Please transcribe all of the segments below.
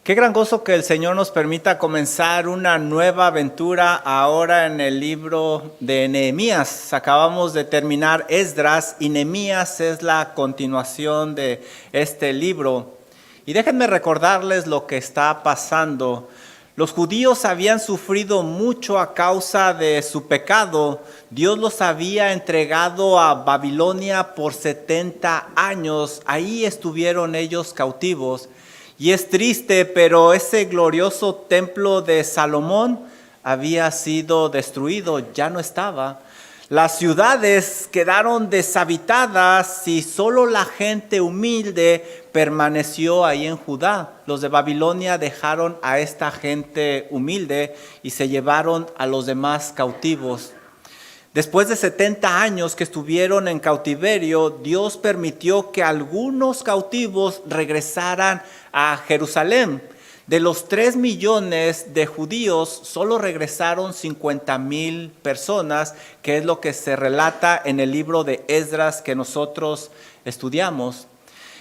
Qué gran gozo que el Señor nos permita comenzar una nueva aventura ahora en el libro de Nehemías. Acabamos de terminar Esdras y Nehemías es la continuación de este libro. Y déjenme recordarles lo que está pasando. Los judíos habían sufrido mucho a causa de su pecado. Dios los había entregado a Babilonia por 70 años. Ahí estuvieron ellos cautivos. Y es triste, pero ese glorioso templo de Salomón había sido destruido, ya no estaba. Las ciudades quedaron deshabitadas y solo la gente humilde permaneció ahí en Judá. Los de Babilonia dejaron a esta gente humilde y se llevaron a los demás cautivos. Después de 70 años que estuvieron en cautiverio, Dios permitió que algunos cautivos regresaran a Jerusalén. De los 3 millones de judíos, solo regresaron 50,000 personas, que es lo que se relata en el libro de Esdras que nosotros estudiamos.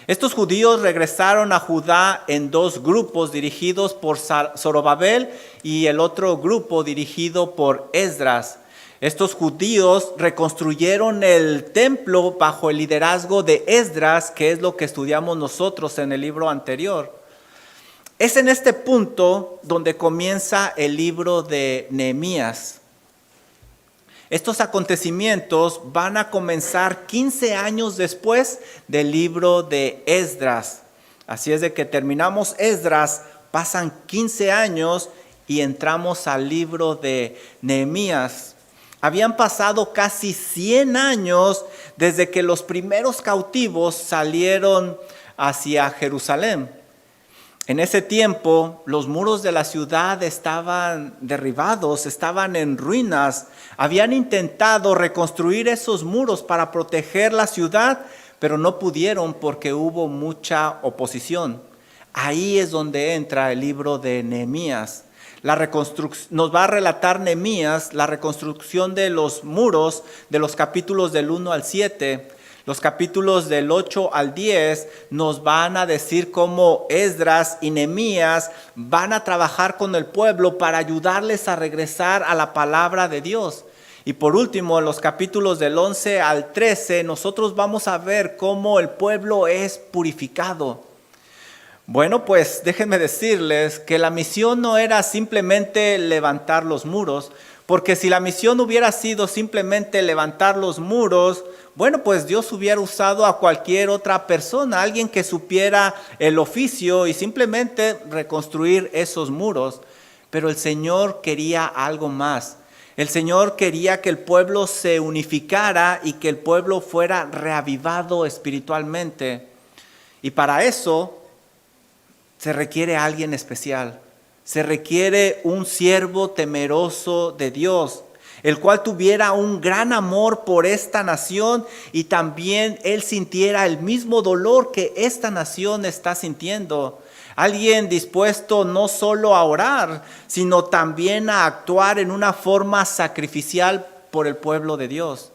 Estos judíos regresaron a Judá en 2 grupos dirigidos por Zorobabel y el otro grupo dirigido por Esdras. Estos judíos reconstruyeron el templo bajo el liderazgo de Esdras, que es lo que estudiamos nosotros en el libro anterior. Es en este punto donde comienza el libro de Nehemías. Estos acontecimientos van a comenzar 15 años después del libro de Esdras. Así es de que terminamos Esdras, pasan 15 años y entramos al libro de Nehemías. Habían pasado casi 100 años desde que los primeros cautivos salieron hacia Jerusalén. En ese tiempo, los muros de la ciudad estaban derribados, estaban en ruinas. Habían intentado reconstruir esos muros para proteger la ciudad, pero no pudieron porque hubo mucha oposición. Ahí es donde entra el libro de Nehemías. Nos va a relatar Nehemías la reconstrucción de los muros de los capítulos del 1 al 7. Los capítulos del 8 al 10 nos van a decir cómo Esdras y Nehemías van a trabajar con el pueblo para ayudarles a regresar a la palabra de Dios. Y por último, en los capítulos del 11 al 13, nosotros vamos a ver cómo el pueblo es purificado. Bueno, pues déjenme decirles que la misión no era simplemente levantar los muros, porque si la misión hubiera sido simplemente levantar los muros, bueno, pues Dios hubiera usado a cualquier otra persona, alguien que supiera el oficio y simplemente reconstruir esos muros. Pero el Señor quería algo más. El Señor quería que el pueblo se unificara y que el pueblo fuera reavivado espiritualmente. Y para eso se requiere alguien especial, se requiere un siervo temeroso de Dios, el cual tuviera un gran amor por esta nación y también él sintiera el mismo dolor que esta nación está sintiendo. Alguien dispuesto no solo a orar, sino también a actuar en una forma sacrificial por el pueblo de Dios.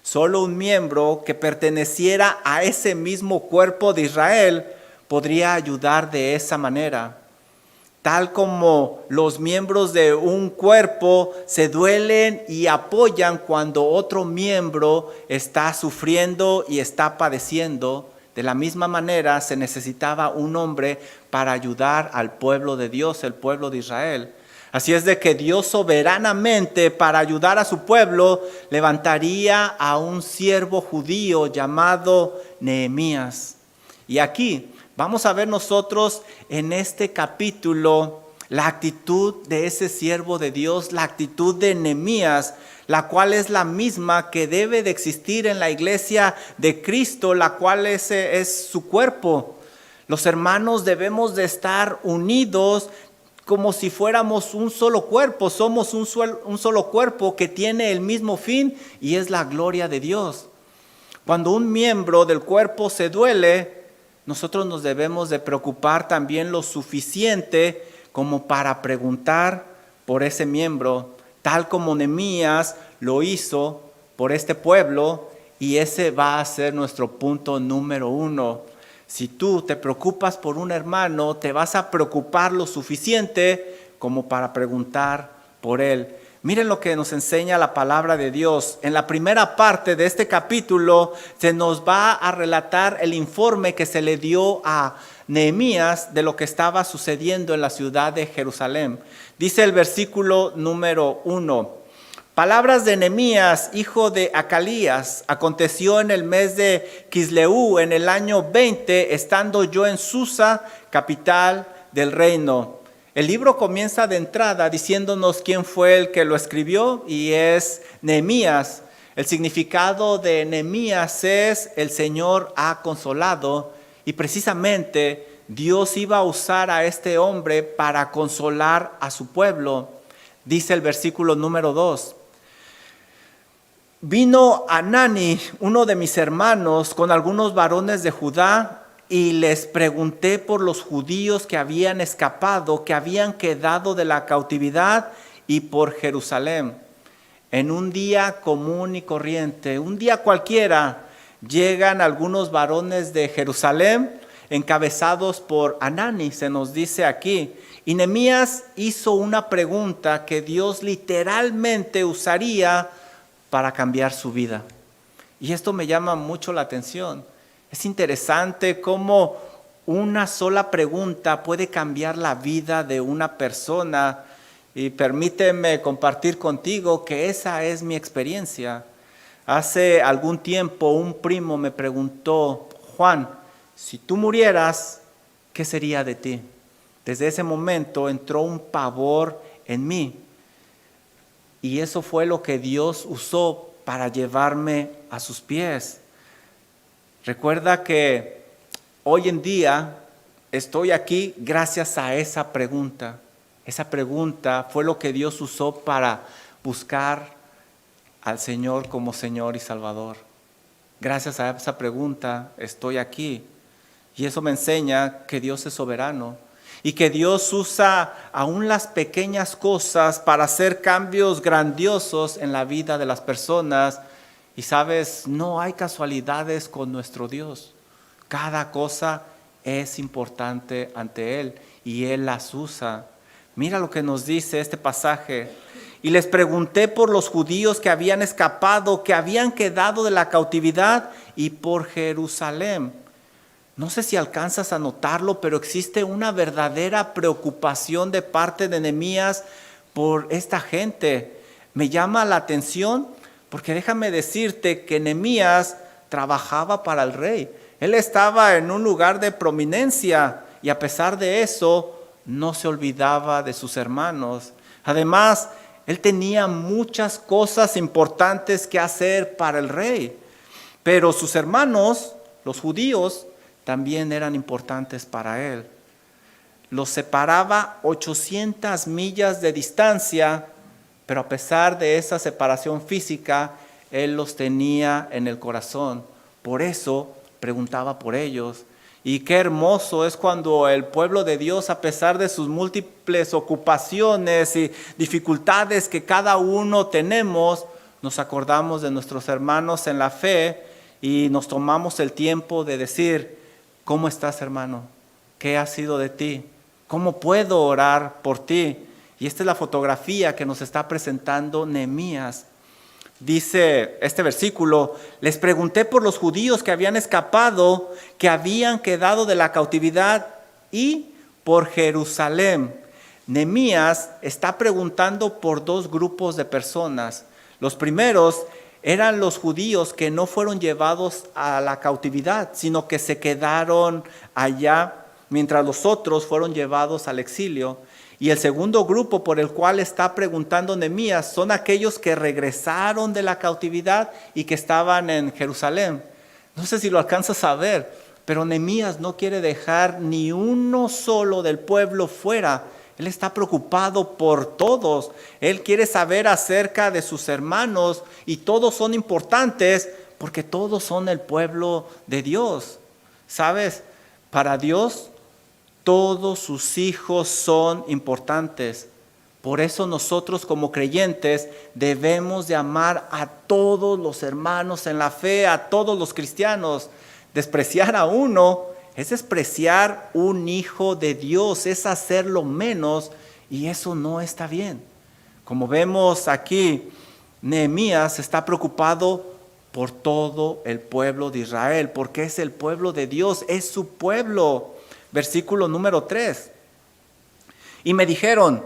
Solo un miembro que perteneciera a ese mismo cuerpo de Israel podría ayudar de esa manera. Tal como los miembros de un cuerpo se duelen y apoyan cuando otro miembro está sufriendo y está padeciendo, de la misma manera se necesitaba un hombre para ayudar al pueblo de Dios, el pueblo de Israel. Así es de que Dios soberanamente, para ayudar a su pueblo, levantaría a un siervo judío llamado Nehemías. Y aquí vamos a ver nosotros en este capítulo la actitud de ese siervo de Dios, la actitud de Nehemías, la cual es la misma que debe de existir en la iglesia de Cristo, la cual es su cuerpo. Los hermanos debemos de estar unidos como si fuéramos un solo cuerpo. Somos un solo cuerpo que tiene el mismo fin y es la gloria de Dios. Cuando un miembro del cuerpo se duele, nosotros nos debemos de preocupar también lo suficiente como para preguntar por ese miembro, tal como Nehemías lo hizo por este pueblo, y ese va a ser nuestro punto número 1. Si tú te preocupas por un hermano, te vas a preocupar lo suficiente como para preguntar por él. Miren lo que nos enseña la palabra de Dios. En la primera parte de este capítulo se nos va a relatar el informe que se le dio a Nehemías de lo que estaba sucediendo en la ciudad de Jerusalén. Dice el versículo número 1. Palabras de Nehemías, hijo de Acalías, aconteció en el mes de Quisleu, en el año 20, estando yo en Susa, capital del reino. El libro comienza de entrada diciéndonos quién fue el que lo escribió y es Nehemías. El significado de Nehemías es el Señor ha consolado y precisamente Dios iba a usar a este hombre para consolar a su pueblo. Dice el versículo número 2. Vino Anani, uno de mis hermanos, con algunos varones de Judá, y les pregunté por los judíos que habían escapado, que habían quedado de la cautividad, y por Jerusalén. En un día común y corriente, un día cualquiera, llegan algunos varones de Jerusalén, encabezados por Anani, se nos dice aquí. Y Nehemías hizo una pregunta que Dios literalmente usaría para cambiar su vida. Y esto me llama mucho la atención. Es interesante cómo una sola pregunta puede cambiar la vida de una persona. Y permíteme compartir contigo que esa es mi experiencia. Hace algún tiempo un primo me preguntó: Juan, si tú murieras, ¿qué sería de ti? Desde ese momento entró un pavor en mí. Y eso fue lo que Dios usó para llevarme a sus pies. Recuerda que hoy en día estoy aquí gracias a esa pregunta. Esa pregunta fue lo que Dios usó para buscar al Señor como Señor y Salvador. Gracias a esa pregunta estoy aquí. Y eso me enseña que Dios es soberano y que Dios usa aún las pequeñas cosas para hacer cambios grandiosos en la vida de las personas. Y sabes, no hay casualidades con nuestro Dios. Cada cosa es importante ante Él y Él las usa. Mira lo que nos dice este pasaje. Y les pregunté por los judíos que habían escapado, que habían quedado de la cautividad, y por Jerusalén. No sé si alcanzas a notarlo, pero existe una verdadera preocupación de parte de Nehemías por esta gente. Me llama la atención porque déjame decirte que Nehemías trabajaba para el rey. Él estaba en un lugar de prominencia y a pesar de eso no se olvidaba de sus hermanos. Además, él tenía muchas cosas importantes que hacer para el rey. Pero sus hermanos, los judíos, también eran importantes para él. Los separaba 800 millas de distancia, pero a pesar de esa separación física, él los tenía en el corazón. Por eso preguntaba por ellos. Y qué hermoso es cuando el pueblo de Dios, a pesar de sus múltiples ocupaciones y dificultades que cada uno tenemos, nos acordamos de nuestros hermanos en la fe y nos tomamos el tiempo de decir: ¿cómo estás, hermano? ¿Qué ha sido de ti? ¿Cómo puedo orar por ti? Y esta es la fotografía que nos está presentando Nehemías. Dice este versículo: les pregunté por los judíos que habían escapado, que habían quedado de la cautividad, y por Jerusalén. Nehemías está preguntando por dos grupos de personas. Los primeros eran los judíos que no fueron llevados a la cautividad, sino que se quedaron allá, mientras los otros fueron llevados al exilio. Y el segundo grupo por el cual está preguntando Nehemías son aquellos que regresaron de la cautividad y que estaban en Jerusalén. No sé si lo alcanzas a ver, pero Nehemías no quiere dejar ni uno solo del pueblo fuera. Él está preocupado por todos. Él quiere saber acerca de sus hermanos y todos son importantes porque todos son el pueblo de Dios. ¿Sabes? Para Dios todos sus hijos son importantes. Por eso nosotros como creyentes debemos de amar a todos los hermanos en la fe, a todos los cristianos. Despreciar a uno es despreciar un hijo de Dios, es hacerlo menos, y eso no está bien. Como vemos aquí, Nehemías está preocupado por todo el pueblo de Israel, porque es el pueblo de Dios, es su pueblo. Versículo número 3. Y me dijeron,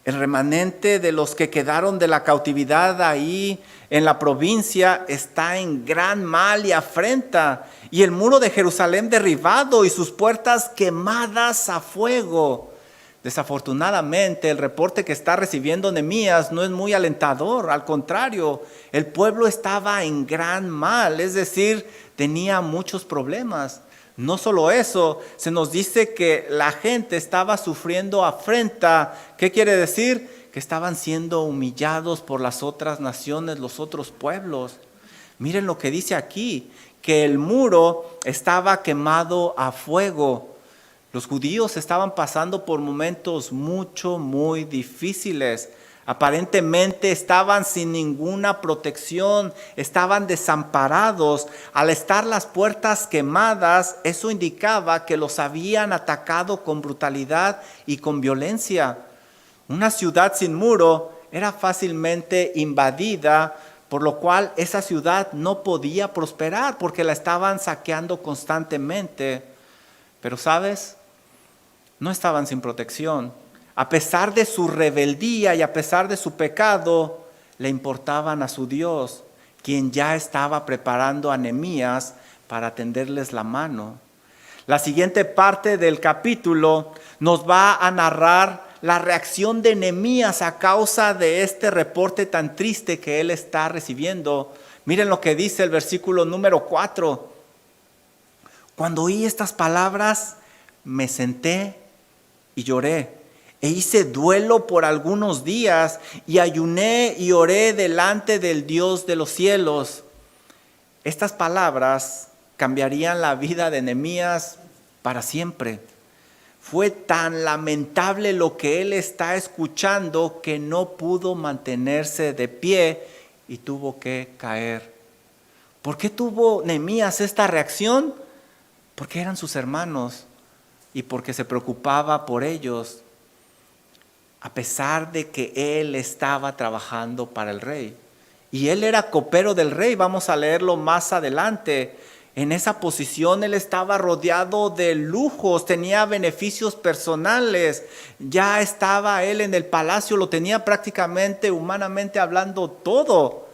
el remanente de los que quedaron de la cautividad ahí en la provincia está en gran mal y afrenta, y el muro de Jerusalén derribado y sus puertas quemadas a fuego. Desafortunadamente, el reporte que está recibiendo Nehemías no es muy alentador. Al contrario, el pueblo estaba en gran mal, es decir, tenía muchos problemas. No solo eso, se nos dice que la gente estaba sufriendo afrenta. ¿Qué quiere decir? Que estaban siendo humillados por las otras naciones, los otros pueblos. Miren lo que dice aquí, que el muro estaba quemado a fuego. Los judíos estaban pasando por momentos muy difíciles. Aparentemente estaban sin ninguna protección, estaban desamparados. Al estar las puertas quemadas, eso indicaba que los habían atacado con brutalidad y con violencia. Una ciudad sin muro era fácilmente invadida, por lo cual esa ciudad no podía prosperar porque la estaban saqueando constantemente. Pero ¿sabes? No estaban sin protección. A pesar de su rebeldía y a pesar de su pecado, le importaban a su Dios, quien ya estaba preparando a Nehemías para tenderles la mano. La siguiente parte del capítulo nos va a narrar la reacción de Nehemías a causa de este reporte tan triste que él está recibiendo. Miren lo que dice el versículo número 4. Cuando oí estas palabras, me senté y lloré. E hice duelo por algunos días y ayuné y oré delante del Dios de los cielos. Estas palabras cambiarían la vida de Nehemías para siempre. Fue tan lamentable lo que él está escuchando que no pudo mantenerse de pie y tuvo que caer. ¿Por qué tuvo Nehemías esta reacción? Porque eran sus hermanos y porque se preocupaba por ellos. A pesar de que él estaba trabajando para el rey. Y él era copero del rey, vamos a leerlo más adelante. En esa posición él estaba rodeado de lujos, tenía beneficios personales. Ya estaba él en el palacio, lo tenía prácticamente, humanamente hablando, todo.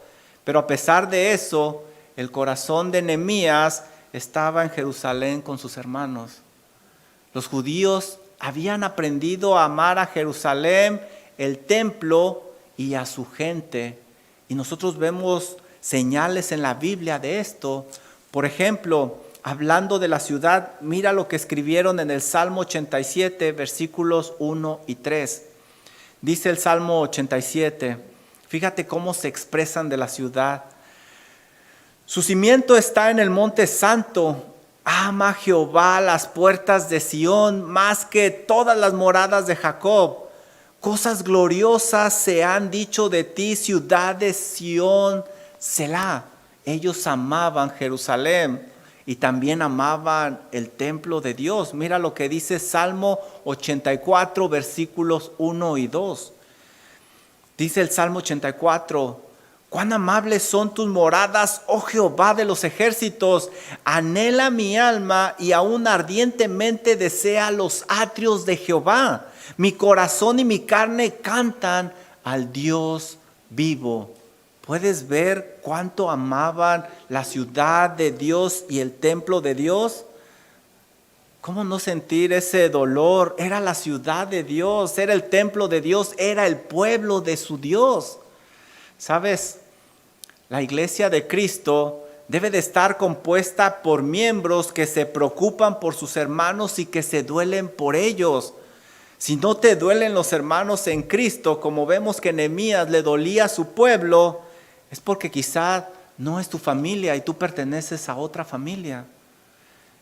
Pero a pesar de eso, el corazón de Nehemías estaba en Jerusalén con sus hermanos. Los judíos habían aprendido a amar a Jerusalén, el templo y a su gente. Y nosotros vemos señales en la Biblia de esto. Por ejemplo, hablando de la ciudad, mira lo que escribieron en el Salmo 87, versículos 1 y 3. Dice el Salmo 87, fíjate cómo se expresan de la ciudad. Su cimiento está en el monte santo. Ama Jehová las puertas de Sión más que todas las moradas de Jacob. Cosas gloriosas se han dicho de ti, ciudad de Sión, Selah. Ellos amaban Jerusalén y también amaban el templo de Dios. Mira lo que dice Salmo 84, versículos 1 y 2. Dice el Salmo 84, cuán amables son tus moradas, oh Jehová de los ejércitos. Anhela mi alma y aún ardientemente desea los atrios de Jehová. Mi corazón y mi carne cantan al Dios vivo. ¿Puedes ver cuánto amaban la ciudad de Dios y el templo de Dios? ¿Cómo no sentir ese dolor? Era la ciudad de Dios, era el templo de Dios, era el pueblo de su Dios. ¿Sabes? La iglesia de Cristo debe de estar compuesta por miembros que se preocupan por sus hermanos y que se duelen por ellos. Si no te duelen los hermanos en Cristo, como vemos que Nehemías le dolía a su pueblo, es porque quizá no es tu familia y tú perteneces a otra familia.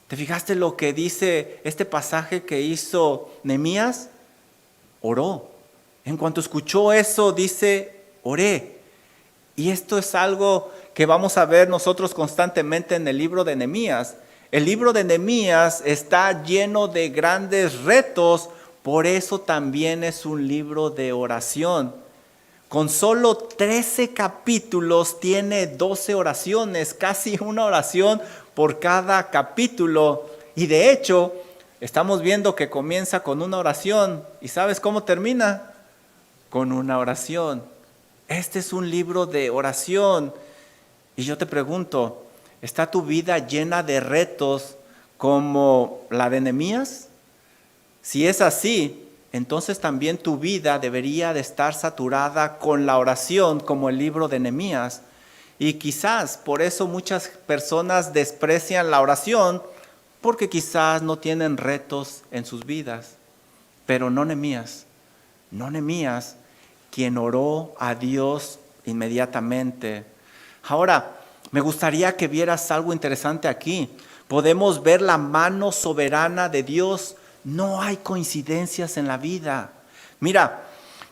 ¿Te fijaste lo que dice este pasaje que hizo Nehemías? Oró. En cuanto escuchó eso, dice, oré. Y esto es algo que vamos a ver nosotros constantemente en el libro de Nehemías. El libro de Nehemías está lleno de grandes retos, por eso también es un libro de oración. Con solo 13 capítulos tiene 12 oraciones, casi una oración por cada capítulo. Y de hecho, estamos viendo que comienza con una oración. ¿Y sabes cómo termina? Con una oración. Este es un libro de oración. Y yo te pregunto, ¿está tu vida llena de retos como la de Nehemías? Si es así, entonces también tu vida debería de estar saturada con la oración como el libro de Nehemías. Y quizás por eso muchas personas desprecian la oración, porque quizás no tienen retos en sus vidas. Pero no Nehemías, quien oró a Dios inmediatamente. Ahora, me gustaría que vieras algo interesante aquí. Podemos ver la mano soberana de Dios. No hay coincidencias en la vida. Mira,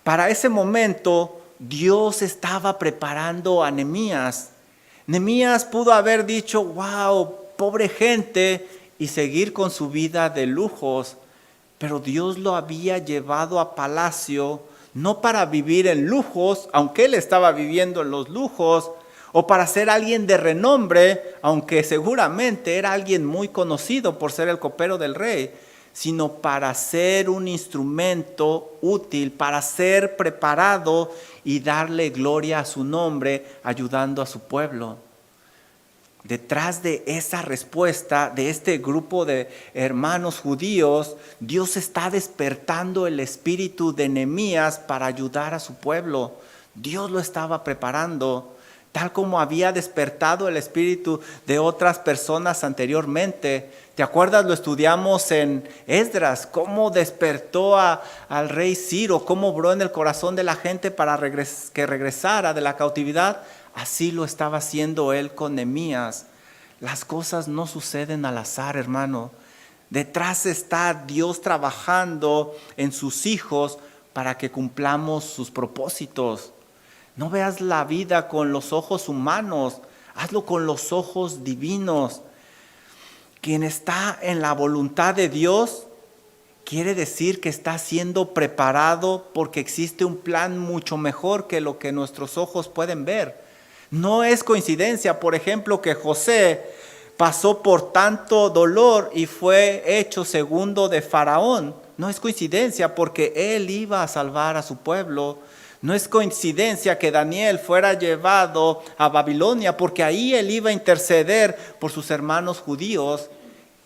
para ese momento Dios estaba preparando a Nehemías. Nehemías pudo haber dicho, wow, pobre gente, y seguir con su vida de lujos. Pero Dios lo había llevado a palacio, no para vivir en lujos, aunque él estaba viviendo en los lujos, o para ser alguien de renombre, aunque seguramente era alguien muy conocido por ser el copero del rey, sino para ser un instrumento útil, para ser preparado y darle gloria a su nombre, ayudando a su pueblo. Detrás de esa respuesta de este grupo de hermanos judíos, Dios está despertando el espíritu de Nehemías para ayudar a su pueblo. Dios lo estaba preparando, tal como había despertado el espíritu de otras personas anteriormente. ¿Te acuerdas? Lo estudiamos en Esdras, cómo despertó al rey Ciro, cómo obró en el corazón de la gente para que regresara de la cautividad. Así lo estaba haciendo él con Nehemías. Las cosas no suceden al azar, hermano. Detrás está Dios trabajando en sus hijos para que cumplamos sus propósitos. No veas la vida con los ojos humanos, hazlo con los ojos divinos. Quien está en la voluntad de Dios quiere decir que está siendo preparado porque existe un plan mucho mejor que lo que nuestros ojos pueden ver. No es coincidencia, por ejemplo, que José pasó por tanto dolor y fue hecho segundo de Faraón. No es coincidencia porque él iba a salvar a su pueblo. No es coincidencia que Daniel fuera llevado a Babilonia porque ahí él iba a interceder por sus hermanos judíos.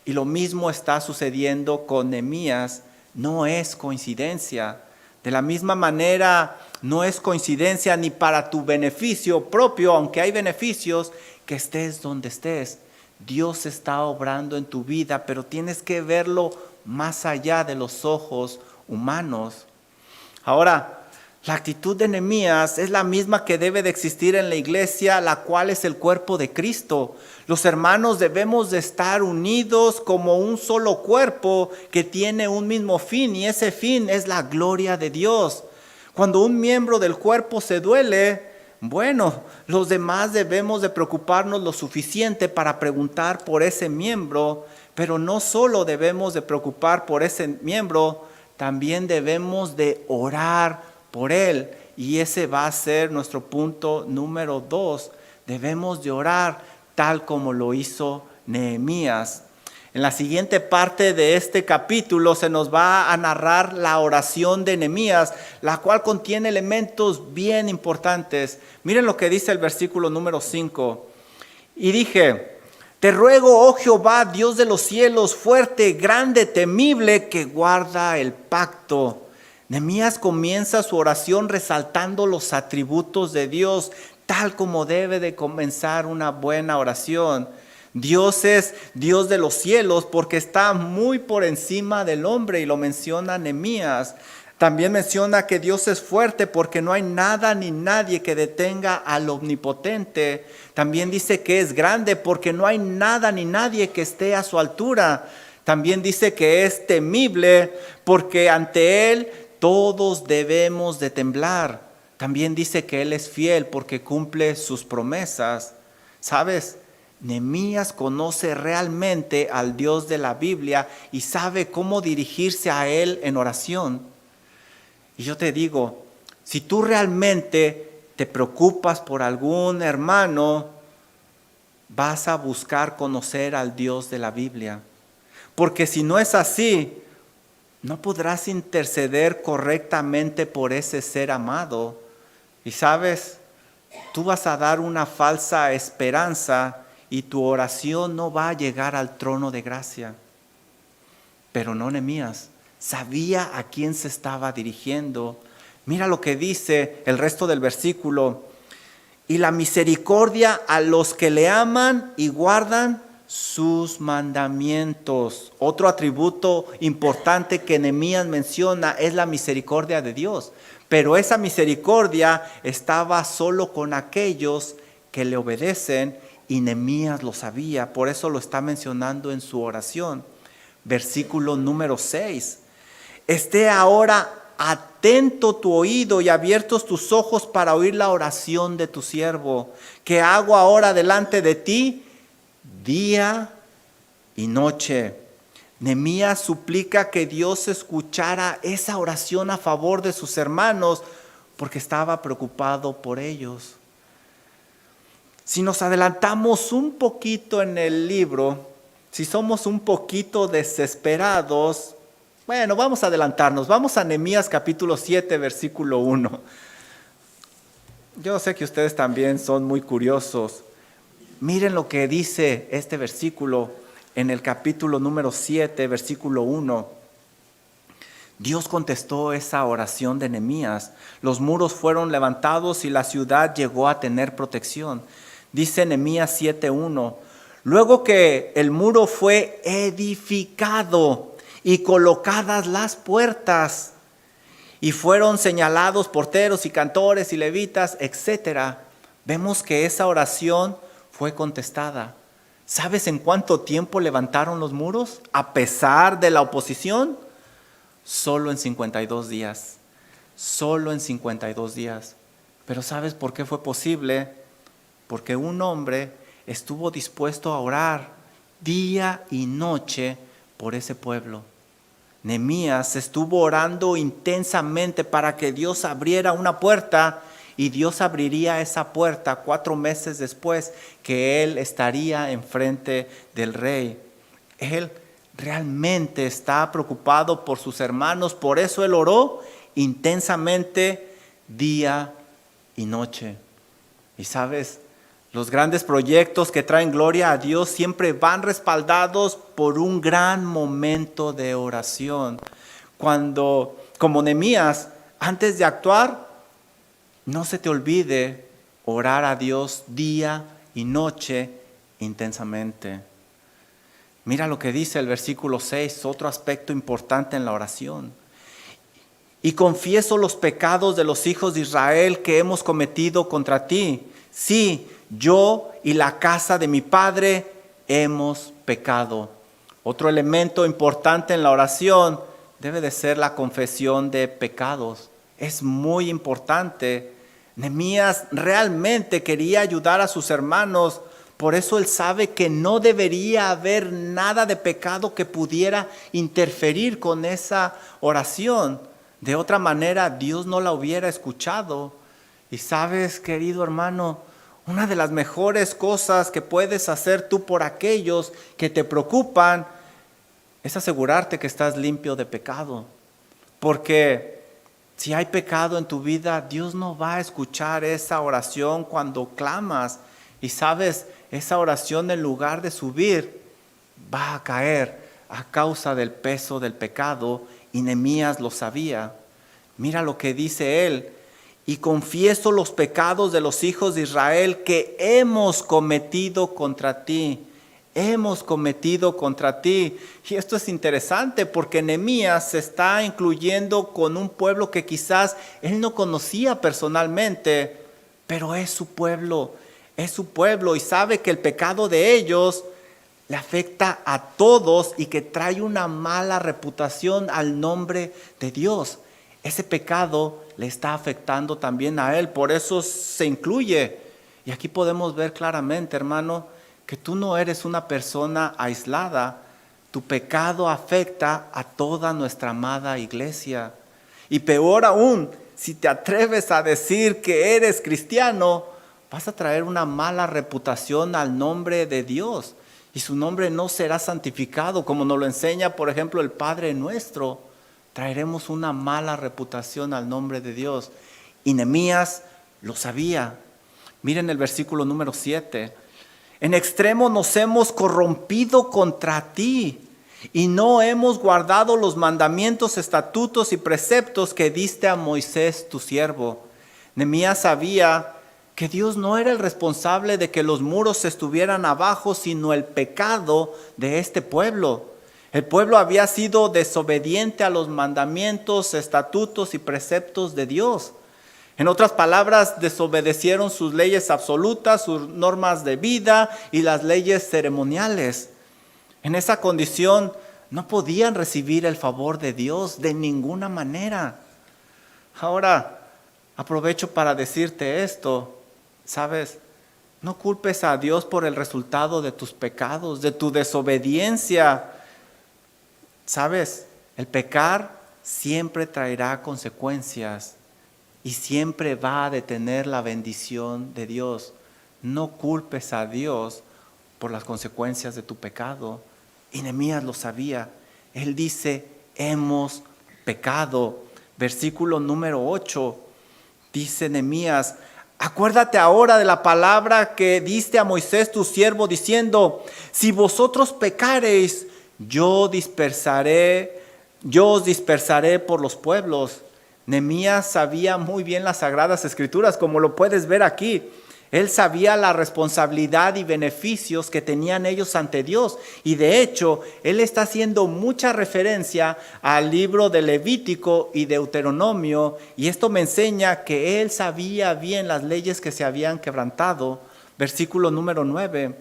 Y lo mismo está sucediendo con Nehemías. No es coincidencia. De la misma manera, no es coincidencia ni para tu beneficio propio, aunque hay beneficios, que estés donde estés. Dios está obrando en tu vida, pero tienes que verlo más allá de los ojos humanos. Ahora, la actitud de Nehemías es la misma que debe de existir en la iglesia, la cual es el cuerpo de Cristo. Los hermanos debemos de estar unidos como un solo cuerpo que tiene un mismo fin, y ese fin es la gloria de Dios. Cuando un miembro del cuerpo se duele, bueno, los demás debemos de preocuparnos lo suficiente para preguntar por ese miembro, pero no solo debemos de preocupar por ese miembro, también debemos de orar por él. Y ese va a ser nuestro punto número 2. Debemos de orar tal como lo hizo Nehemías. En la siguiente parte de este capítulo se nos va a narrar la oración de Nehemías, la cual contiene elementos bien importantes. Miren lo que dice el versículo número 5. Y dije: te ruego, oh Jehová, Dios de los cielos, fuerte, grande, temible, que guarda el pacto. Nehemías comienza su oración resaltando los atributos de Dios, tal como debe de comenzar una buena oración. Dios es Dios de los cielos porque está muy por encima del hombre, y lo menciona Nehemías. También menciona que Dios es fuerte porque no hay nada ni nadie que detenga al omnipotente. También dice que es grande porque no hay nada ni nadie que esté a su altura. También dice que es temible porque ante Él todos debemos de temblar. También dice que Él es fiel porque cumple sus promesas. ¿Sabes? Nehemías conoce realmente al Dios de la Biblia y sabe cómo dirigirse a Él en oración. Y yo te digo, si tú realmente te preocupas por algún hermano, vas a buscar conocer al Dios de la Biblia. Porque si no es así, no podrás interceder correctamente por ese ser amado. Y sabes, tú vas a dar una falsa esperanza y tu oración no va a llegar al trono de gracia. Pero no, Nehemías sabía a quién se estaba dirigiendo. Mira lo que dice el resto del versículo. Y la misericordia a los que le aman y guardan sus mandamientos. Otro atributo importante que Nehemías menciona es la misericordia de Dios. Pero esa misericordia estaba solo con aquellos que le obedecen y Nehemías lo sabía. Por eso lo está mencionando en su oración. Versículo número 6. Esté ahora atento tu oído y abiertos tus ojos para oír la oración de tu siervo, que hago ahora delante de ti día y noche. Nehemías suplica que Dios escuchara esa oración a favor de sus hermanos porque estaba preocupado por ellos. Si nos adelantamos un poquito en el libro, si somos un poquito desesperados, bueno, vamos a adelantarnos. Vamos a Nehemías capítulo 7, versículo 1. Yo sé que ustedes también son muy curiosos. Miren lo que dice este versículo en el capítulo número 7, versículo 1. Dios contestó esa oración de Nehemías. Los muros fueron levantados y la ciudad llegó a tener protección. Dice Nehemías 7:1. Luego que el muro fue edificado y colocadas las puertas, y fueron señalados porteros y cantores y levitas, etc. Vemos que esa oración fue contestada. ¿Sabes en cuánto tiempo levantaron los muros? A pesar de la oposición, solo en 52 días. Solo en 52 días. Pero ¿sabes por qué fue posible? Porque un hombre estuvo dispuesto a orar día y noche por ese pueblo. Nehemías estuvo orando intensamente para que Dios abriera una puerta y Dios abriría esa puerta 4 meses después que él estaría enfrente del rey. Él realmente está preocupado por sus hermanos, por eso él oró intensamente día y noche. Y sabes, los grandes proyectos que traen gloria a Dios siempre van respaldados por un gran momento de oración. Cuando, como Nehemías, antes de actuar, no se te olvide orar a Dios día y noche intensamente. Mira lo que dice el versículo 6, otro aspecto importante en la oración. Y confieso los pecados de los hijos de Israel que hemos cometido contra ti. Sí, yo y la casa de mi padre hemos pecado. Otro elemento importante en la oración debe de ser la confesión de pecados. Es muy importante. Nehemías realmente quería ayudar a sus hermanos, por eso él sabe que no debería haber nada de pecado que pudiera interferir con esa oración. De otra manera, Dios no la hubiera escuchado. Y sabes, querido hermano, una de las mejores cosas que puedes hacer tú por aquellos que te preocupan es asegurarte que estás limpio de pecado. Porque si hay pecado en tu vida, Dios no va a escuchar esa oración cuando clamas. Y sabes, esa oración en lugar de subir, va a caer a causa del peso del pecado. Y Nehemías lo sabía. Mira lo que dice él. Y confieso los pecados de los hijos de Israel que hemos cometido contra ti. Hemos cometido contra ti. Y esto es interesante porque Nehemías se está incluyendo con un pueblo que quizás él no conocía personalmente, pero es su pueblo y sabe que el pecado de ellos le afecta a todos y que trae una mala reputación al nombre de Dios. Ese pecado le está afectando también a él, por eso se incluye. Y aquí podemos ver claramente, hermano, que tú no eres una persona aislada. Tu pecado afecta a toda nuestra amada iglesia. Y peor aún, si te atreves a decir que eres cristiano, vas a traer una mala reputación al nombre de Dios. Y su nombre no será santificado, como nos lo enseña, por ejemplo, el Padre Nuestro. Traeremos una mala reputación al nombre de Dios. Y Nehemías lo sabía. Miren el versículo número 7. En extremo nos hemos corrompido contra ti y no hemos guardado los mandamientos, estatutos y preceptos que diste a Moisés tu siervo. Nehemías sabía que Dios no era el responsable de que los muros estuvieran abajo, sino el pecado de este pueblo. El pueblo había sido desobediente a los mandamientos, estatutos y preceptos de Dios. En otras palabras, desobedecieron sus leyes absolutas, sus normas de vida y las leyes ceremoniales. En esa condición no podían recibir el favor de Dios de ninguna manera. Ahora, aprovecho para decirte esto, ¿sabes? No culpes a Dios por el resultado de tus pecados, de tu desobediencia. ¿Sabes? El pecar siempre traerá consecuencias. Y siempre va a detener la bendición de Dios. No culpes a Dios por las consecuencias de tu pecado. Y Nehemías lo sabía. Él dice, hemos pecado. Versículo número 8. Dice Nehemías, acuérdate ahora de la palabra que diste a Moisés tu siervo, diciendo, si vosotros pecareis, yo os dispersaré por los pueblos. Nehemías sabía muy bien las Sagradas Escrituras, como lo puedes ver aquí. Él sabía la responsabilidad y beneficios que tenían ellos ante Dios. Y de hecho, él está haciendo mucha referencia al libro de Levítico y Deuteronomio. Y esto me enseña que él sabía bien las leyes que se habían quebrantado. Versículo número 9.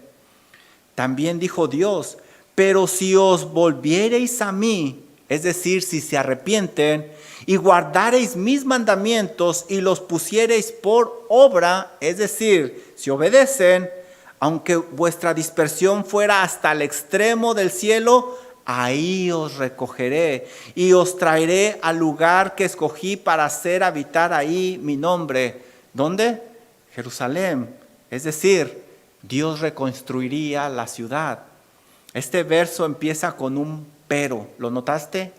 También dijo Dios, pero si os volviereis a mí, es decir, si se arrepienten, y guardareis mis mandamientos y los pusiereis por obra, es decir, si obedecen, aunque vuestra dispersión fuera hasta el extremo del cielo, ahí os recogeré y os traeré al lugar que escogí para hacer habitar ahí mi nombre. ¿Dónde? Jerusalén. Es decir, Dios reconstruiría la ciudad. Este verso empieza con un pero. ¿Lo notaste?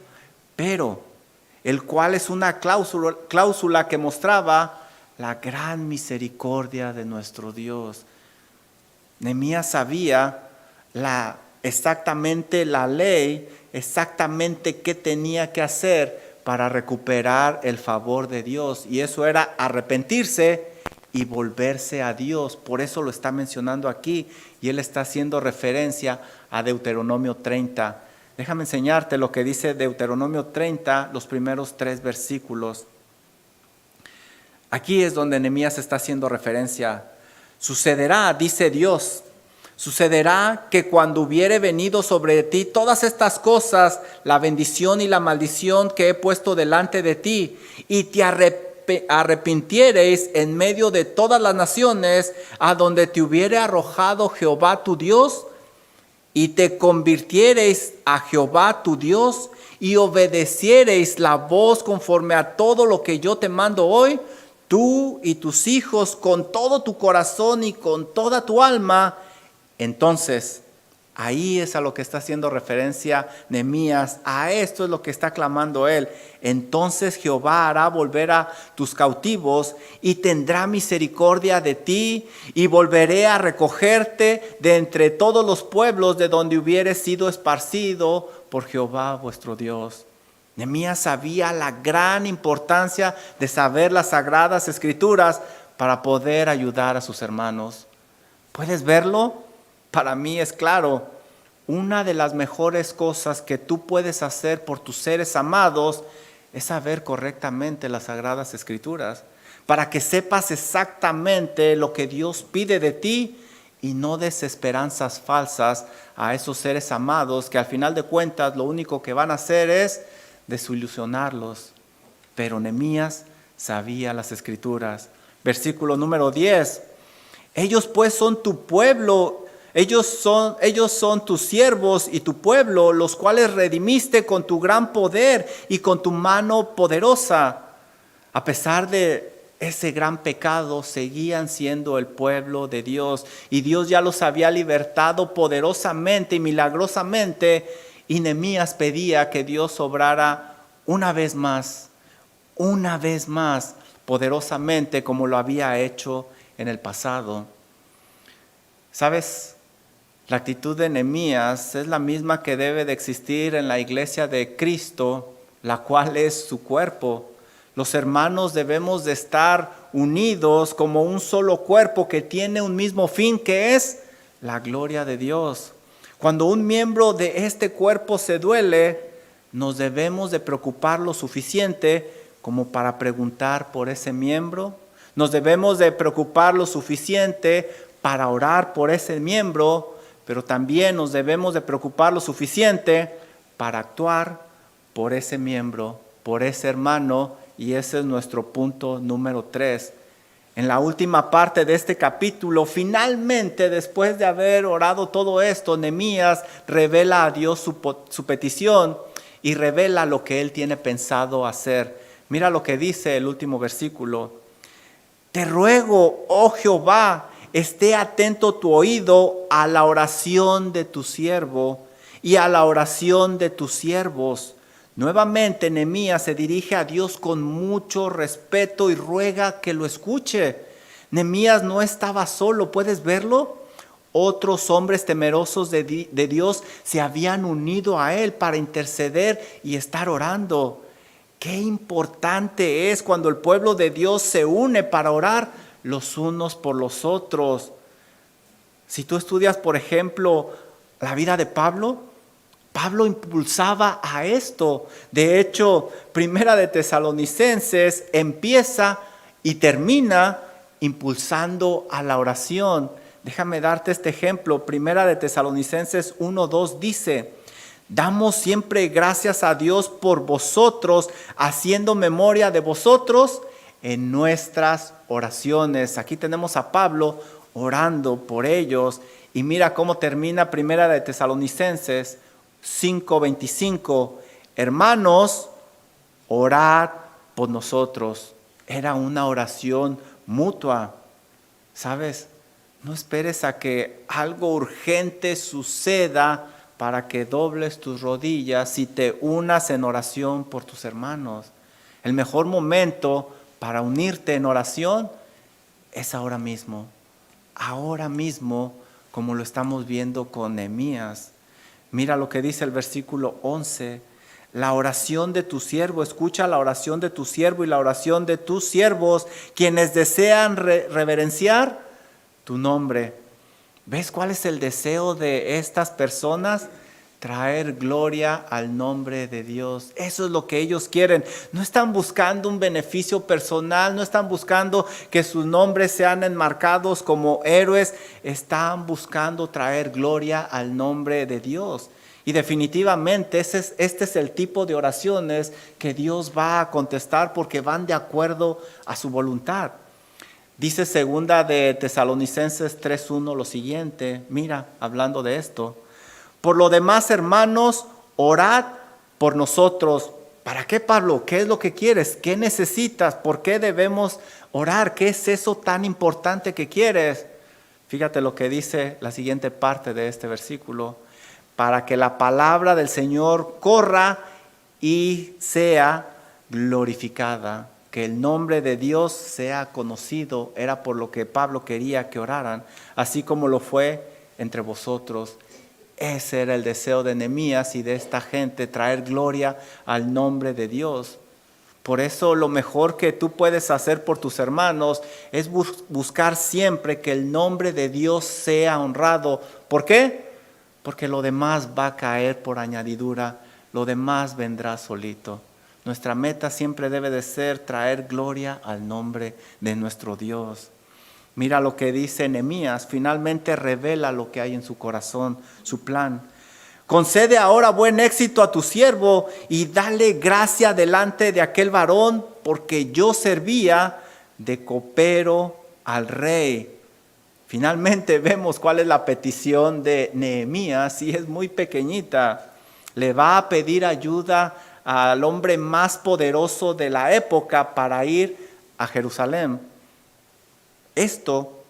Pero, el cual es una cláusula que mostraba la gran misericordia de nuestro Dios. Nehemías sabía exactamente la ley, exactamente qué tenía que hacer para recuperar el favor de Dios. Y eso era arrepentirse y volverse a Dios. Por eso lo está mencionando aquí. Y él está haciendo referencia a Deuteronomio 30. Déjame enseñarte lo que dice Deuteronomio 30, los primeros 3 versículos. Aquí es donde Nehemías está haciendo referencia. Sucederá, dice Dios, sucederá que cuando hubiere venido sobre ti todas estas cosas, la bendición y la maldición que he puesto delante de ti, y te arrepintiereis en medio de todas las naciones, a donde te hubiere arrojado Jehová tu Dios, y te convirtiereis a Jehová tu Dios y obedeciereis la voz conforme a todo lo que yo te mando hoy, tú y tus hijos con todo tu corazón y con toda tu alma, entonces ahí es a lo que está haciendo referencia Nehemías, a esto es lo que está clamando él. Entonces Jehová hará volver a tus cautivos y tendrá misericordia de ti y volveré a recogerte de entre todos los pueblos de donde hubieres sido esparcido por Jehová vuestro Dios. Nehemías sabía la gran importancia de saber las Sagradas Escrituras para poder ayudar a sus hermanos. ¿Puedes verlo? Para mí es claro, una de las mejores cosas que tú puedes hacer por tus seres amados es saber correctamente las Sagradas Escrituras, para que sepas exactamente lo que Dios pide de ti y no des esperanzas falsas a esos seres amados que al final de cuentas lo único que van a hacer es desilusionarlos. Pero Nehemías sabía las Escrituras. Versículo número 10. Ellos pues son tu pueblo Ellos son tus siervos y tu pueblo, los cuales redimiste con tu gran poder y con tu mano poderosa. A pesar de ese gran pecado, seguían siendo el pueblo de Dios. Y Dios ya los había libertado poderosamente y milagrosamente. Y Nehemías pedía que Dios obrara una vez más, poderosamente como lo había hecho en el pasado. ¿Sabes? La actitud de Nehemías es la misma que debe de existir en la iglesia de Cristo, la cual es su cuerpo. Los hermanos debemos de estar unidos como un solo cuerpo que tiene un mismo fin, que es la gloria de Dios. Cuando un miembro de este cuerpo se duele, nos debemos de preocupar lo suficiente como para preguntar por ese miembro. Nos debemos de preocupar lo suficiente para orar por ese miembro, pero también nos debemos de preocupar lo suficiente para actuar por ese miembro, por ese hermano, y ese es nuestro punto número 3. En la última parte de este capítulo, finalmente, después de haber orado todo esto, Nehemías revela a Dios su petición y revela lo que él tiene pensado hacer. Mira lo que dice el último versículo. Te ruego, oh Jehová, esté atento tu oído a la oración de tu siervo y a la oración de tus siervos. Nuevamente Nehemías se dirige a Dios con mucho respeto y ruega que lo escuche. Nehemías no estaba solo, ¿puedes verlo? Otros hombres temerosos de Dios se habían unido a él para interceder y estar orando. Qué importante es cuando el pueblo de Dios se une para orar los unos por los otros. Si tú estudias, por ejemplo, la vida de Pablo impulsaba a esto. De hecho, Primera de Tesalonicenses empieza y termina impulsando a la oración. Déjame darte este ejemplo. Primera de Tesalonicenses 1:2 dice: damos siempre gracias a Dios por vosotros, haciendo memoria de vosotros en nuestras oraciones. Aquí tenemos a Pablo orando por ellos. Y mira cómo termina Primera de Tesalonicenses 5:25. Hermanos, orad por nosotros. Era una oración mutua. ¿Sabes? No esperes a que algo urgente suceda para que dobles tus rodillas y te unas en oración por tus hermanos. El mejor momento para unirte en oración es ahora mismo, como lo estamos viendo con Nehemías. Mira lo que dice el versículo 11. La oración de tu siervo, escucha la oración de tu siervo y la oración de tus siervos, quienes desean reverenciar tu nombre. ¿Ves cuál es el deseo de estas personas? Traer gloria al nombre de Dios. Eso es lo que ellos quieren. No están buscando un beneficio personal, no están buscando que sus nombres sean enmarcados como héroes. Están buscando traer gloria al nombre de Dios. Y definitivamente este es el tipo de oraciones que Dios va a contestar porque van de acuerdo a su voluntad. Dice segunda de Tesalonicenses 3:1 lo siguiente. Mira, hablando de esto. Por lo demás, hermanos, orad por nosotros. ¿Para qué, Pablo? ¿Qué es lo que quieres? ¿Qué necesitas? ¿Por qué debemos orar? ¿Qué es eso tan importante que quieres? Fíjate lo que dice la siguiente parte de este versículo. Para que la palabra del Señor corra y sea glorificada. Que el nombre de Dios sea conocido. Era por lo que Pablo quería que oraran, así como lo fue entre vosotros. Ese era el deseo de Nehemías y de esta gente, traer gloria al nombre de Dios. Por eso lo mejor que tú puedes hacer por tus hermanos es buscar siempre que el nombre de Dios sea honrado. ¿Por qué? Porque lo demás va a caer por añadidura, lo demás vendrá solito. Nuestra meta siempre debe de ser traer gloria al nombre de nuestro Dios. Mira lo que dice Nehemías, finalmente revela lo que hay en su corazón, su plan. Concede ahora buen éxito a tu siervo y dale gracia delante de aquel varón, porque yo servía de copero al rey. Finalmente vemos cuál es la petición de Nehemías y es muy pequeñita. Le va a pedir ayuda al hombre más poderoso de la época para ir a Jerusalén. Esto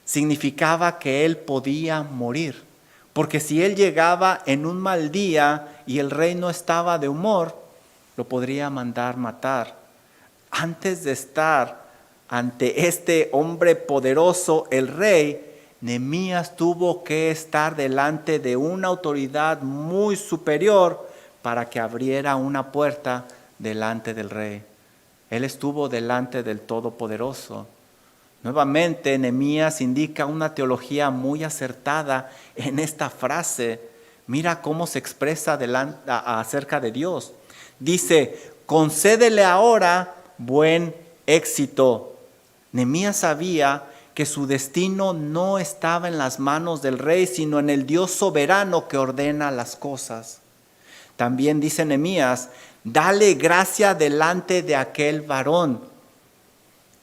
significaba que él podía morir, porque si él llegaba en un mal día y el rey no estaba de humor, lo podría mandar matar. Antes de estar ante este hombre poderoso, el rey, Nehemías tuvo que estar delante de una autoridad muy superior para que abriera una puerta delante del rey. Él estuvo delante del Todopoderoso. Nuevamente, Nehemías indica una teología muy acertada en esta frase. Mira cómo se expresa acerca de Dios. Dice, concédele ahora buen éxito. Nehemías sabía que su destino no estaba en las manos del rey, sino en el Dios soberano que ordena las cosas. También dice Nehemías, dale gracia delante de aquel varón.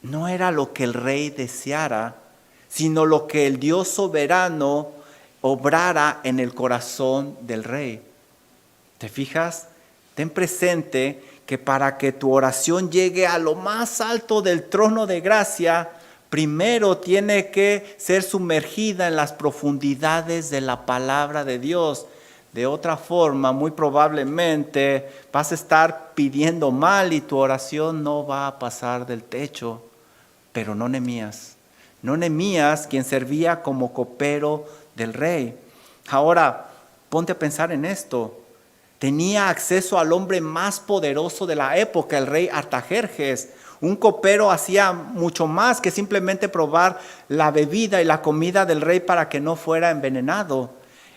No era lo que el rey deseara, sino lo que el Dios soberano obrara en el corazón del rey. ¿Te fijas? Ten presente que para que tu oración llegue a lo más alto del trono de gracia, primero tiene que ser sumergida en las profundidades de la palabra de Dios. De otra forma, muy probablemente vas a estar pidiendo mal y tu oración no va a pasar del techo. Pero no Nehemías. No Nehemías, quien servía como copero del rey. Ahora, ponte a pensar en esto. Tenía acceso al hombre más poderoso de la época, el rey Artajerjes. Un copero hacía mucho más que simplemente probar la bebida y la comida del rey para que no fuera envenenado.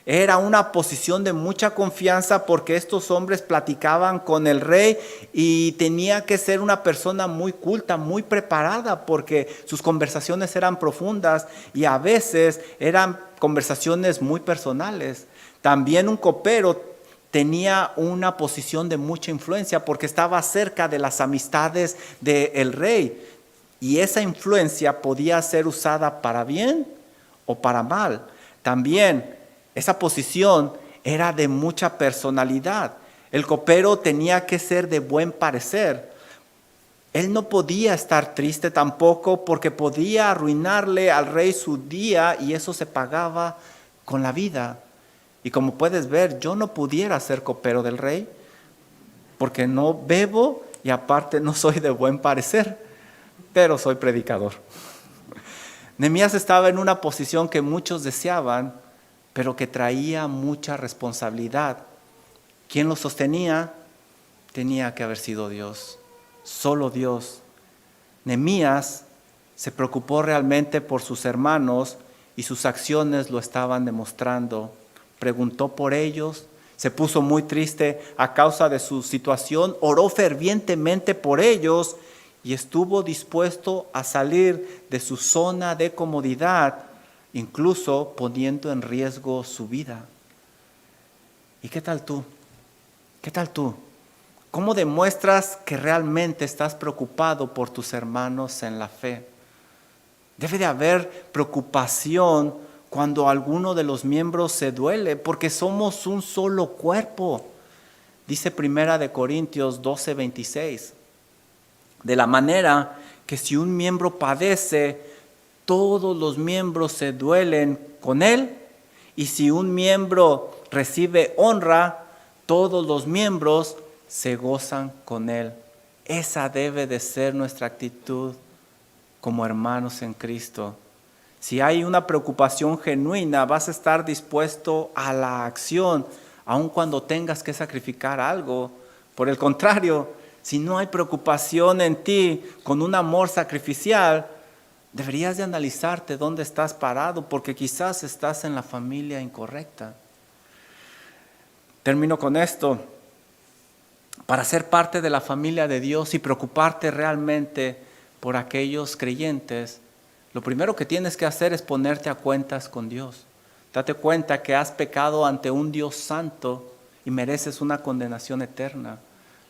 Era una posición de mucha confianza porque estos hombres platicaban con el rey y tenía que ser una persona muy culta, muy preparada porque sus conversaciones eran profundas y a veces eran conversaciones muy personales. También un copero tenía una posición de mucha influencia porque estaba cerca de las amistades del rey y esa influencia podía ser usada para bien o para mal. También esa posición era de mucha personalidad. El copero tenía que ser de buen parecer. Él no podía estar triste tampoco porque podía arruinarle al rey su día y eso se pagaba con la vida. Y como puedes ver, yo no pudiera ser copero del rey porque no bebo y aparte no soy de buen parecer, pero soy predicador. Nehemías estaba en una posición que muchos deseaban, pero que traía mucha responsabilidad. ¿Quién lo sostenía? Tenía que haber sido Dios, solo Dios. Nehemías se preocupó realmente por sus hermanos y sus acciones lo estaban demostrando. Preguntó por ellos, se puso muy triste a causa de su situación, oró fervientemente por ellos y estuvo dispuesto a salir de su zona de comodidad, incluso poniendo en riesgo su vida. ¿Y qué tal tú? ¿Qué tal tú? ¿Cómo demuestras que realmente estás preocupado por tus hermanos en la fe? Debe de haber preocupación cuando alguno de los miembros se duele, porque somos un solo cuerpo. Dice 1 Corintios 12:26. De la manera que si un miembro padece, todos los miembros se duelen con él, y si un miembro recibe honra, todos los miembros se gozan con él. Esa debe de ser nuestra actitud como hermanos en Cristo. Si hay una preocupación genuina, vas a estar dispuesto a la acción, aun cuando tengas que sacrificar algo. Por el contrario, si no hay preocupación en ti con un amor sacrificial, deberías de analizarte dónde estás parado, porque quizás estás en la familia incorrecta. Termino con esto. Para ser parte de la familia de Dios y preocuparte realmente por aquellos creyentes, lo primero que tienes que hacer es ponerte a cuentas con Dios. Date cuenta que has pecado ante un Dios santo y mereces una condenación eterna.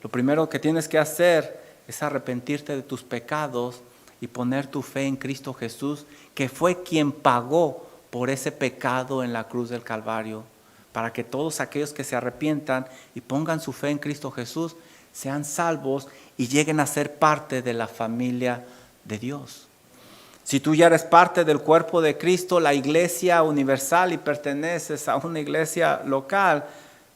Lo primero que tienes que hacer es arrepentirte de tus pecados y poner tu fe en Cristo Jesús, que fue quien pagó por ese pecado en la cruz del Calvario, para que todos aquellos que se arrepientan y pongan su fe en Cristo Jesús sean salvos y lleguen a ser parte de la familia de Dios. Si tú ya eres parte del cuerpo de Cristo, la iglesia universal, y perteneces a una iglesia local,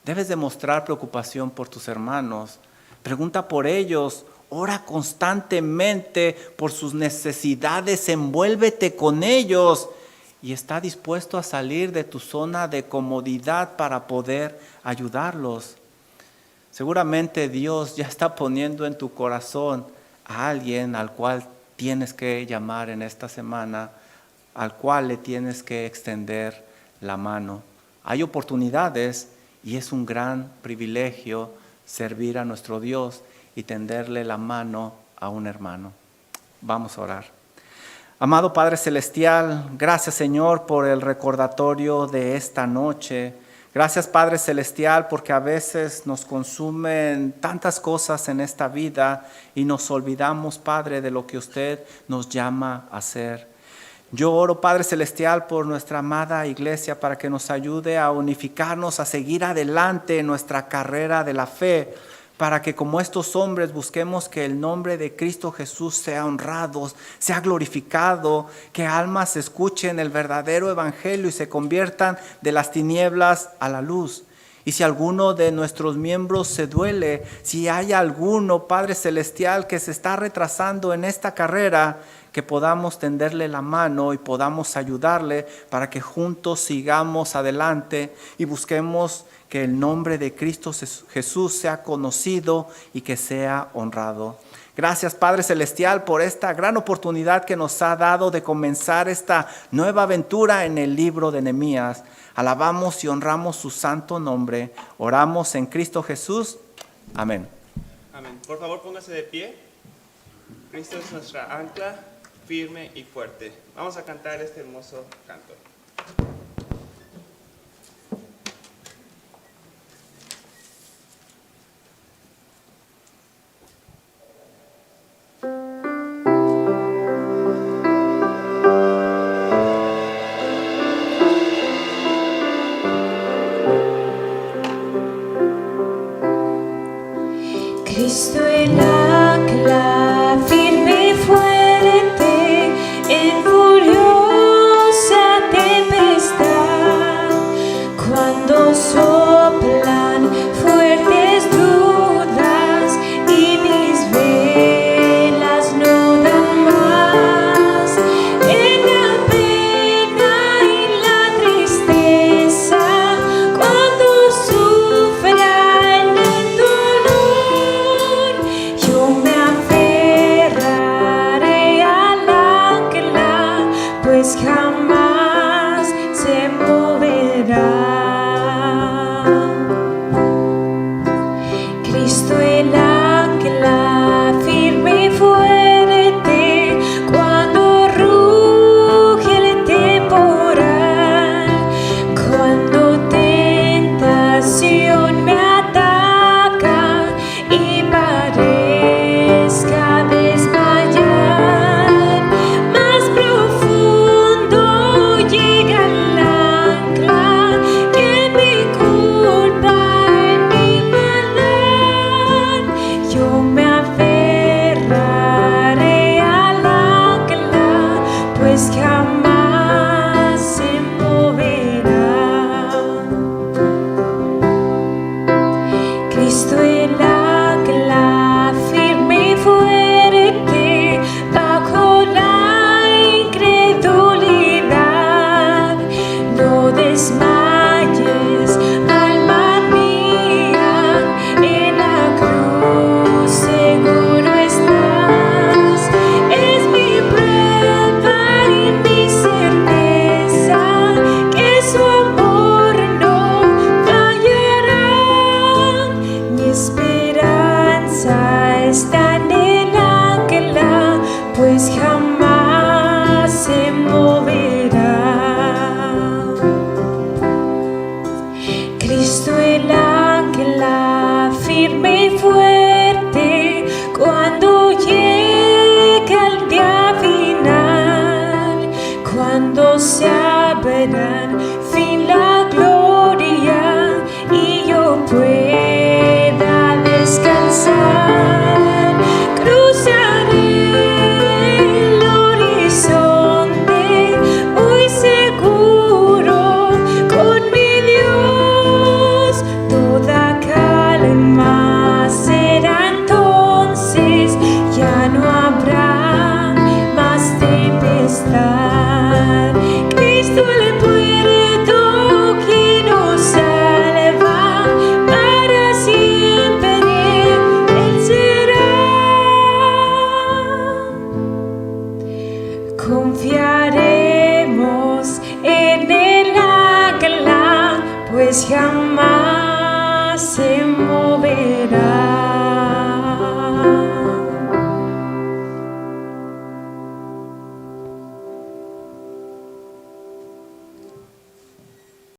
debes demostrar preocupación por tus hermanos. Pregunta por ellos, ora constantemente por sus necesidades, envuélvete con ellos y está dispuesto a salir de tu zona de comodidad para poder ayudarlos. Seguramente Dios ya está poniendo en tu corazón a alguien al cual tienes que llamar en esta semana, al cual le tienes que extender la mano. Hay oportunidades y es un gran privilegio servir a nuestro Dios y tenderle la mano a un hermano. Vamos a orar. Amado Padre Celestial, gracias Señor por el recordatorio de esta noche. Gracias Padre Celestial porque a veces nos consumen tantas cosas en esta vida y nos olvidamos, Padre, de lo que usted nos llama a hacer. Yo oro, Padre Celestial, por nuestra amada iglesia para que nos ayude a unificarnos, a seguir adelante en nuestra carrera de la fe, para que como estos hombres busquemos que el nombre de Cristo Jesús sea honrado, sea glorificado, que almas escuchen el verdadero evangelio y se conviertan de las tinieblas a la luz. Y si alguno de nuestros miembros se duele, si hay alguno, Padre Celestial, que se está retrasando en esta carrera, que podamos tenderle la mano y podamos ayudarle para que juntos sigamos adelante y busquemos que el nombre de Cristo Jesús sea conocido y que sea honrado. Gracias, Padre Celestial, por esta gran oportunidad que nos ha dado de comenzar esta nueva aventura en el libro de Nehemías. Alabamos y honramos su santo nombre. Oramos en Cristo Jesús. Amén. Amén. Por favor, póngase de pie. Cristo es nuestra ancla, firme y fuerte. Vamos a cantar este hermoso canto. Cristo el ancla firme y fuerte en furiosa tempestad, cuando soplan fuertes dudas y mis velas no dan más, en la pena y la tristeza, cuando sufra en el dolor, yo me aferraré al ancla, pues jamás se moverá. Cristo el ancla firme y fuerte, cuando ruge el temporal, cuando tentación me ataca y parezca desmayar, más profundo llega el ancla que mi culpa en mi maldad. Yo me aferraré pues jamás se moverá.